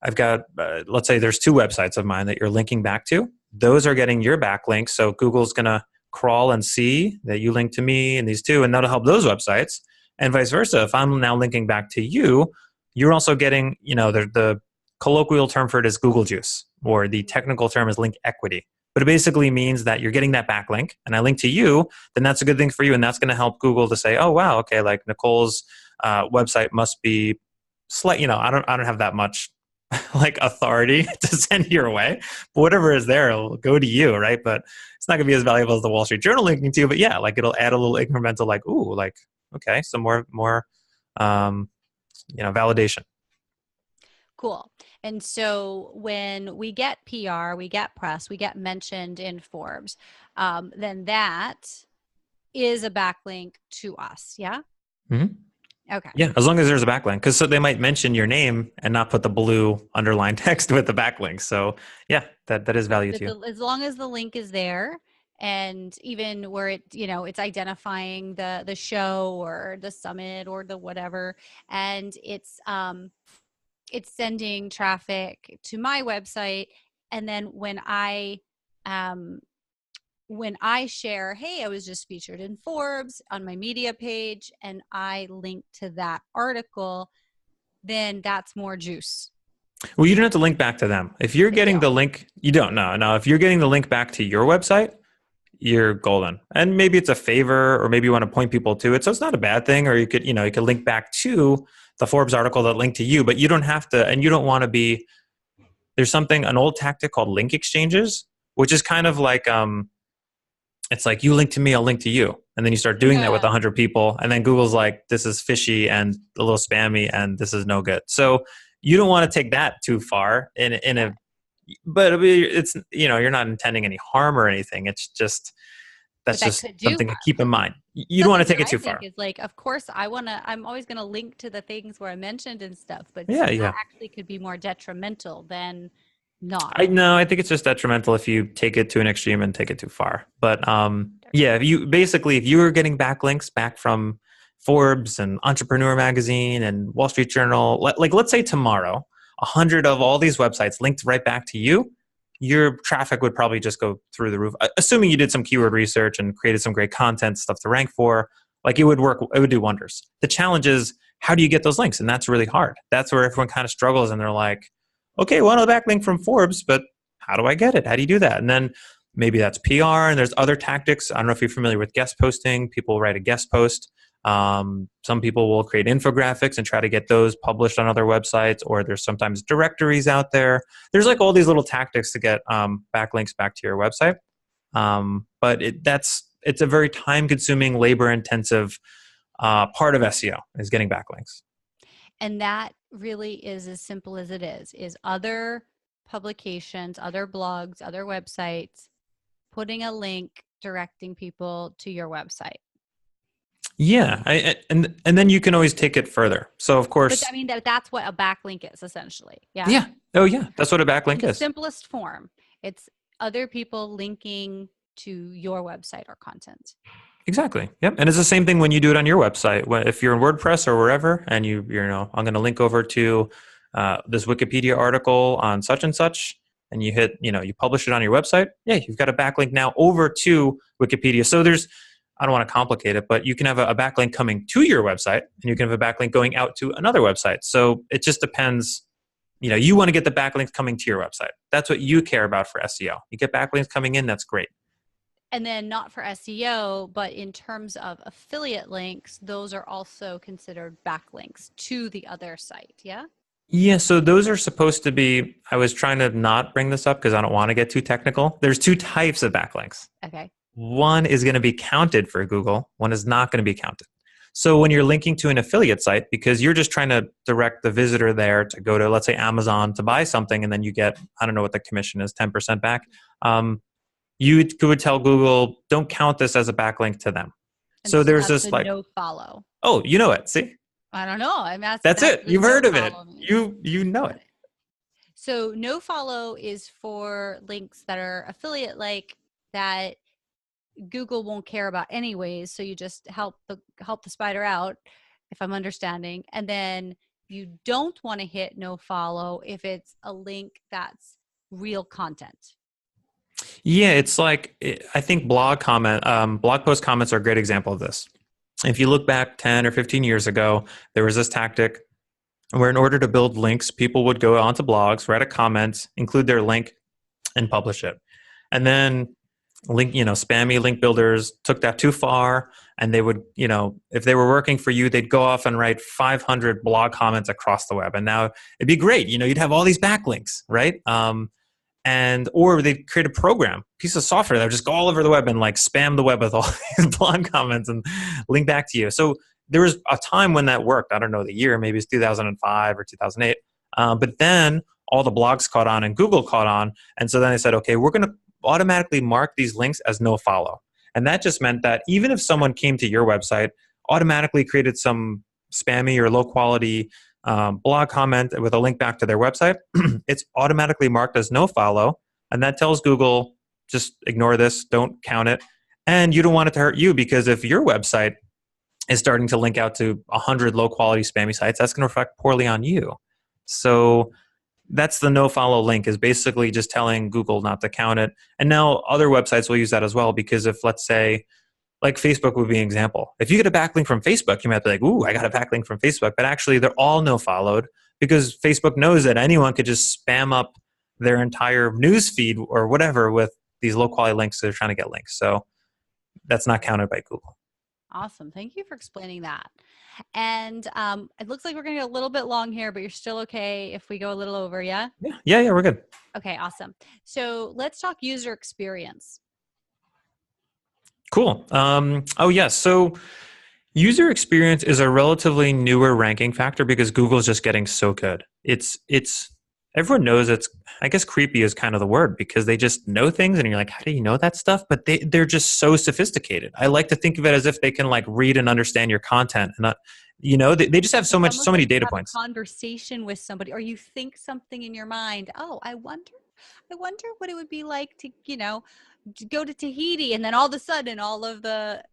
I've got, let's say there's two websites of mine that you're linking back to. Those are getting your backlinks. So Google's going to crawl and see that you link to me and these two, and that'll help those websites. And vice versa. If I'm now linking back to you, you're also getting, the colloquial term for it is Google juice, or the technical term is link equity. But it basically means that you're getting that backlink and I link to you, then that's a good thing for you. And that's going to help Google to say, oh, wow, okay, like Nicole's website must be slight, I don't have that much like authority to send your way, but whatever is there, it'll go to you, right? But it's not going to be as valuable as the Wall Street Journal linking to you. But yeah, like it'll add a little incremental, like, ooh, like, okay, some more, um, validation. Cool. And so when we get PR, we get press, we get mentioned in Forbes, then that is a backlink to us. Yeah. Mm-hmm. Okay. Yeah, as long as there's a backlink, because so they might mention your name and not put the blue underlined text with the backlink. So yeah, that is value to you. As long as the link is there, and even where it, it's identifying the show or the summit or the whatever, and it's sending traffic to my website. And then um when I share, hey, I was just featured in Forbes on my media page, and I link to that article, then that's more juice. Well, you don't have to link back to them. If you're I getting the don't. link, you don't know. No, if you're getting the link back to your website, you're golden. And maybe it's a favor, or maybe you want to point people to it. So it's not a bad thing. Or you could link back to the Forbes article that linked to you, but you don't have to, and you don't want to be, there's an old tactic called link exchanges, which is kind of like, it's like you link to me, I'll link to you. And then you start doing that with Yeah. 100 people. And then Google's like, this is fishy and a little spammy and this is no good. So you don't want to take that too far but it's, you're not intending any harm or anything. It's just, But that's that just could do something to harm. keep in mind. You The don't want things to take that it I too think far. is like, of course, I'm always going to link to the things where I mentioned and stuff, but Yeah. that Yeah. actually could be more detrimental than not. I know. I think it's just detrimental if you take it to an extreme and take it too far. But yeah, if you were getting backlinks back from Forbes and Entrepreneur Magazine and Wall Street Journal, like let's say tomorrow, 100 of all these websites linked right back to you, your traffic would probably just go through the roof. Assuming you did some keyword research and created some great content stuff to rank for, like it would work. It would do wonders. The challenge is, how do you get those links? And that's really hard. That's where everyone kind of struggles, and they're like, okay, well, a backlink from Forbes, but how do I get it? How do you do that? And then maybe that's PR, and there's other tactics. I don't know if you're familiar with guest posting. People write a guest post. Some people will create infographics and try to get those published on other websites, or there's sometimes directories out there. There's like all these little tactics to get backlinks back to your website. But it's a very time-consuming, labor-intensive part of SEO is getting backlinks. And that really is as simple as it is other publications, other blogs, other websites, putting a link directing people to your website. Yeah, and then you can always take it further. So of But course, I mean, that's what a backlink is essentially. Yeah. yeah, oh yeah, Okay. that's what a In backlink the is. simplest form, it's other people linking to your website or content. Exactly. Yep. And it's the same thing when you do it on your website. If you're in WordPress or wherever, and I'm going to link over to this Wikipedia article on such and such, and you publish it on your website. Yeah, you've got a backlink now over to Wikipedia. So I don't want to complicate it, but you can have a backlink coming to your website, and you can have a backlink going out to another website. So it just depends. You want to get the backlinks coming to your website. That's what you care about for SEO. You get backlinks coming in, that's great. And then not for SEO, but in terms of affiliate links, those are also considered backlinks to the other site. Yeah. Yeah, so those are supposed to be, I was trying to not bring this up because I don't want to get too technical. There's two types of backlinks. Okay. One is going to be counted for Google, one is not going to be counted. So when you're linking to an affiliate site, because you're just trying to direct the visitor there to go to, let's say, Amazon to buy something, and then you get, I don't know what the commission is, 10% back, you would tell Google, don't count this as a backlink to them. And So so there's that's this the like, no follow. oh, you know it. See, I don't know. I'm asking that's that's it. the You've no heard of it. follow means. You know Got it. it. So no follow is for links that are affiliate like that Google won't care about anyways. So you just help the spider out, if I'm understanding. And then you don't want to hit no follow if it's a link that's real content. Yeah, it's like I think blog post comments are a great example of this. If you look back 10 or 15 years ago, there was this tactic where in order to build links, people would go onto blogs, write a comment, include their link, and publish it. And then spammy link builders took that too far, and they would, if they were working for you, they'd go off and write 500 blog comments across the web. And now it'd be great. You'd have all these backlinks, right? Or they'd create a program, piece of software that would just go all over the web and like spam the web with all these blog comments and link back to you. So there was a time when that worked. I don't know the year, maybe it's 2005 or 2008. But then all the blogs caught on and Google caught on. And so then they said, okay, we're going to automatically mark these links as no follow. And that just meant that even if someone came to your website, automatically created some spammy or low quality blog comment with a link back to their website, it's automatically marked as no follow. And that tells Google, just ignore this, don't count it. And you don't want it to hurt you, because if your website is starting to link out to 100 low quality spammy sites, that's going to reflect poorly on you. So that's the no follow link, is basically just telling Google not to count it. And now other websites will use that as well, because if, let's say, like Facebook would be an example. If you get a backlink from Facebook, you might be like, ooh, I got a backlink from Facebook. But actually, they're all no followed, because Facebook knows that anyone could just spam up their entire news feed or whatever with these low quality links. They're trying to get links. So that's not counted by Google. Awesome. Thank you for explaining that. And it looks like we're going to get a little bit long here, but you're still okay if we go a little over, yeah? Yeah, we're good. Okay, awesome. So let's talk user experience. Cool. Oh, yes. So user experience is a relatively newer ranking factor because Google's just getting so good. It's everyone knows it's, I guess creepy is kind of the word, because they just know things and you're like, how do you know that stuff? But they're just so sophisticated. I like to think of it as if they can like read and understand your content, and not, they just have so many Like data you have points. a conversation with somebody, or you think something in your mind. Oh, I wonder what it would be like to, to go to Tahiti, and then all of a sudden, all of the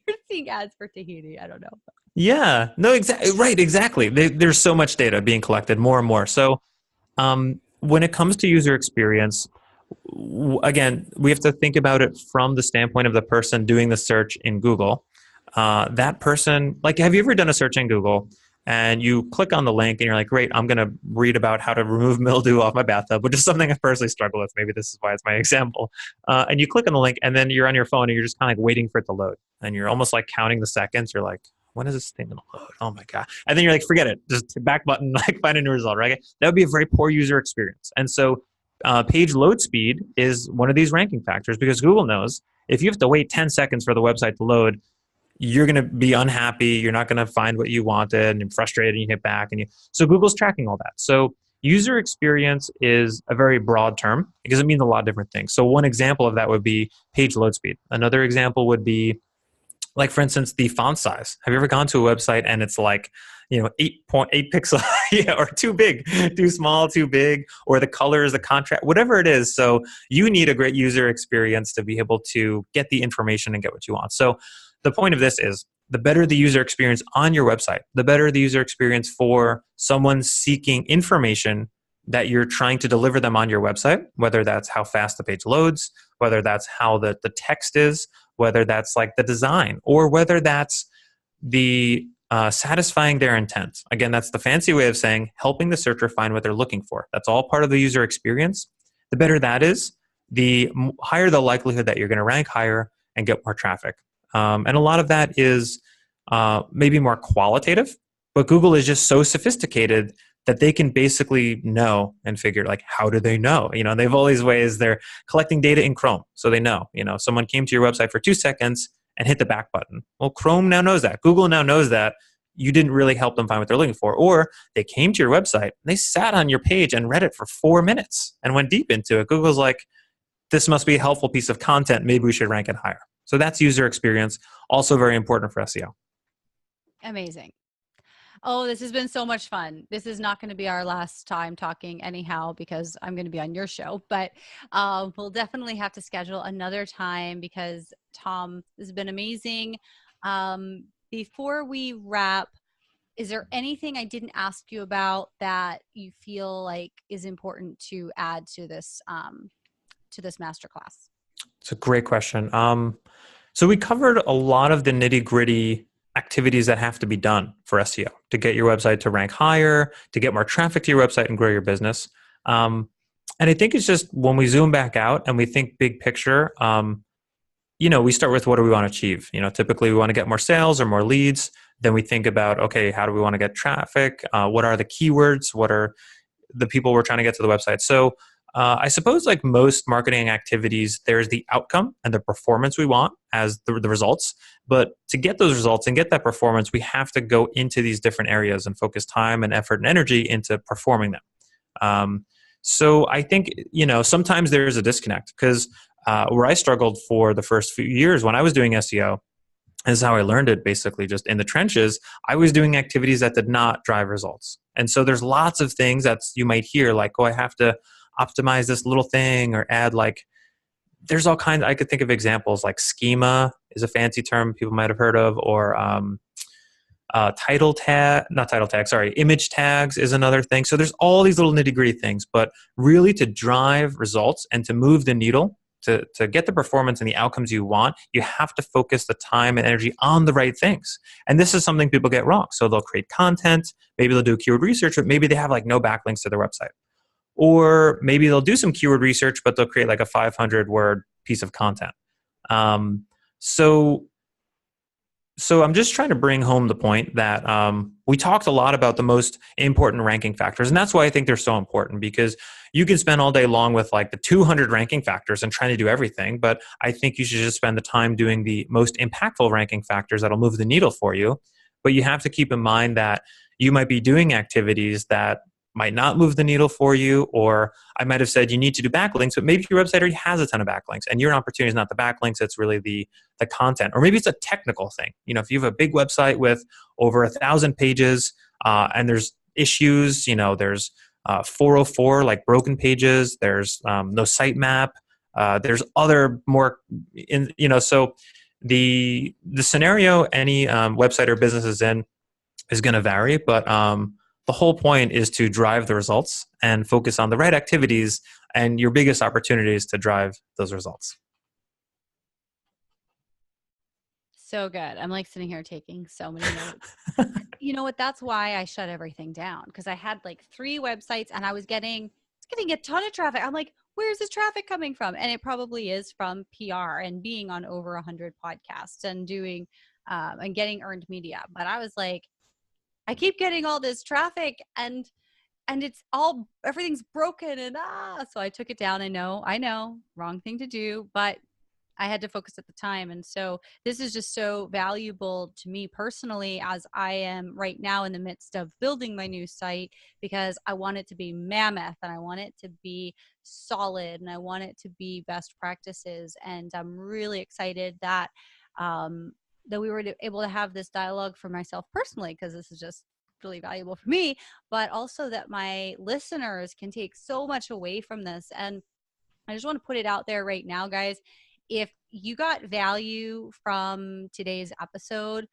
you're seeing ads for Tahiti. I don't know. Yeah, no, exactly. Right. Exactly. There's so much data being collected, more and more. So when it comes to user experience, again, we have to think about it from the standpoint of the person doing the search in Google. That person, like, have you ever done a search in Google and you click on the link and you're like, great, I'm going to read about how to remove mildew off my bathtub, which is something I personally struggle with. Maybe this is why it's my example. And you click on the link and then you're on your phone and you're just kind of like waiting for it to load. And you're almost like counting the seconds. You're like, when is this thing going to load? Oh my God. And then you're like, forget it. Just back button, like find a new result, right? That would be a very poor user experience. And so page load speed is one of these ranking factors, because Google knows if you have to wait 10 seconds for the website to load, you're going to be unhappy. You're not going to find what you wanted, and you're frustrated, and you hit back. So Google's tracking all that. So user experience is a very broad term because it means a lot of different things. So one example of that would be page load speed. Another example would be, like, for instance, the font size. Have you ever gone to a website and it's like, 8.8 pixel, or too big, too small, too big, or the colors, the contrast, whatever it is. So you need a great user experience to be able to get the information and get what you want. So the point of this is, the better the user experience on your website, the better the user experience for someone seeking information that you're trying to deliver them on your website, whether that's how fast the page loads, whether that's how the text is, whether that's like the design, or whether that's the satisfying their intent. Again, that's the fancy way of saying helping the searcher find what they're looking for. That's all part of the user experience. The better that is, the higher the likelihood that you're going to rank higher and get more traffic. And a lot of that is maybe more qualitative, but Google is just so sophisticated that they can basically know and figure like, how do they know? They have all these ways. They're collecting data in Chrome, so they know. Someone came to your website for 2 seconds and hit the back button. Well, Chrome now knows that. Google now knows that you didn't really help them find what they're looking for. Or they came to your website and they sat on your page and read it for 4 minutes and went deep into it. Google's like, this must be a helpful piece of content. Maybe we should rank it higher. So that's user experience, also very important for SEO. Amazing. Oh, this has been so much fun. This is not going to be our last time talking anyhow, because I'm going to be on your show, but we'll definitely have to schedule another time because Tom, this has been amazing. Before we wrap, is there anything I didn't ask you about that you feel like is important to add to this masterclass? It's a great question. So we covered a lot of the nitty gritty activities that have to be done for SEO to get your website to rank higher, to get more traffic to your website and grow your business. And I think it's just when we zoom back out and we think big picture, we start with what do we want to achieve? Typically we want to get more sales or more leads. Then we think about, okay, how do we want to get traffic? What are the keywords? What are the people we're trying to get to the website? So I suppose like most marketing activities, there's the outcome and the performance we want as the results. But to get those results and get that performance, we have to go into these different areas and focus time and effort and energy into performing them. So I think, sometimes there's a disconnect because where I struggled for the first few years when I was doing SEO, this is how I learned it, basically just in the trenches. I was doing activities that did not drive results. And so there's lots of things that you might hear like, oh, I have to optimize this little thing or add there's all kinds. I could think of examples like schema is a fancy term people might have heard of, or image tags is another thing. So there's all these little nitty gritty things, but really to drive results and to move the needle, to get the performance and the outcomes you want, you have to focus the time and energy on the right things. And this is something people get wrong. So they'll create content, maybe they'll do keyword research, but maybe they have no backlinks to their website. Or maybe they'll do some keyword research, but they'll create a 500 word piece of content. So I'm just trying to bring home the point that we talked a lot about the most important ranking factors. And that's why I think they're so important, because you can spend all day long with the 200 ranking factors and trying to do everything. But I think you should just spend the time doing the most impactful ranking factors that'll move the needle for you. But you have to keep in mind that you might be doing activities that might not move the needle for you, or I might have said you need to do backlinks, but maybe your website already has a ton of backlinks and your opportunity is not the backlinks, it's really the content. Or maybe it's a technical thing. If you have a big website with over 1,000 pages and there's issues, there's 404 broken pages, there's no sitemap, there's other more, so the scenario any website or business is in is going to vary, but the whole point is to drive the results and focus on the right activities, and your biggest opportunity is to drive those results. So good. I'm sitting here taking so many notes. You know what? That's why I shut everything down, because I had 3 websites and I was getting a ton of traffic. I'm like, where's this traffic coming from? And it probably is from PR and being on over 100 podcasts and doing and getting earned media. But I was like, I keep getting all this traffic and it's everything's broken and so I took it down. I know, wrong thing to do, but I had to focus at the time. And so this is just so valuable to me personally, as I am right now in the midst of building my new site, because I want it to be mammoth and I want it to be solid and I want it to be best practices. And I'm really excited that that we were able to have this dialogue for myself personally, because this is just really valuable for me, but also that my listeners can take so much away from this. And I just want to put it out there right now, guys. If you got value from today's episode,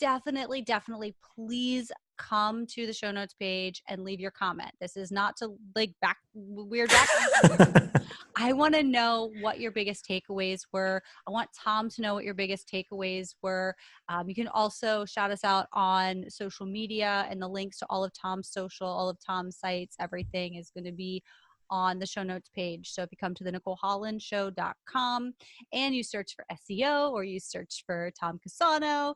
definitely, please come to the show notes page and leave your comment. This is not to weird back. I want to know what your biggest takeaways were. I want Tom to know what your biggest takeaways were. You can also shout us out on social media, and the links to all of Tom's social, all of Tom's sites, everything is going to be on the show notes page. So if you come to the NicoleHollandshow.com and you search for SEO or you search for Tom Casano,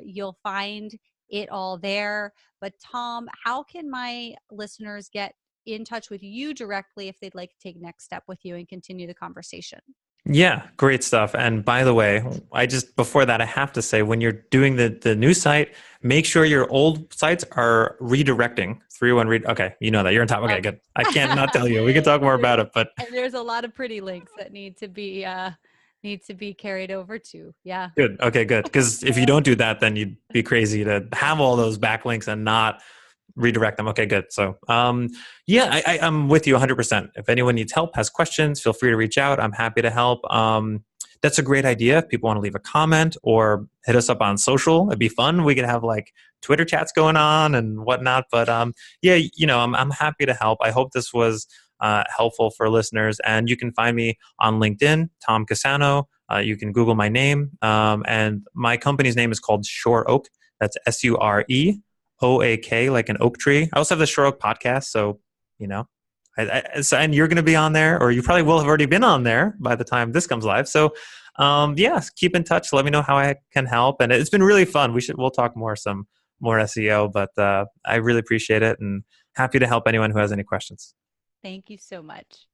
you'll find it all there. But Tom, how can my listeners get in touch with you directly if they'd like to take next step with you and continue the conversation? Yeah, great stuff. And by the way, I just before that I have to say when you're doing the new site, make sure your old sites are redirecting. 301 read. Okay, you know that. You're on top. Okay, Okay. good. I can't not tell you. We can talk more about it, but And there's a lot of pretty links that need to be carried over to. Yeah. good. Okay, good. Because if you don't do that, then you'd be crazy to have all those backlinks and not redirect them. Okay, good. So, yeah, I'm with you 100%. If anyone needs help, has questions, feel free to reach out. I'm happy to help. That's a great idea. If people want to leave a comment or hit us up on social, it'd be fun. We could have like Twitter chats going on and whatnot. But yeah, I'm happy to help. I hope this was helpful for listeners. And you can find me on LinkedIn, Tom Casano. You can Google my name. And my company's name is called Shore Oak. That's SUREOAK, like an oak tree. I also have the Shore Oak podcast. So, you know, and you're going to be on there, or you probably will have already been on there by the time this comes live. So, yeah, keep in touch. Let me know how I can help. And it's been really fun. We'll talk some more SEO, but I really appreciate it and happy to help anyone who has any questions. Thank you so much.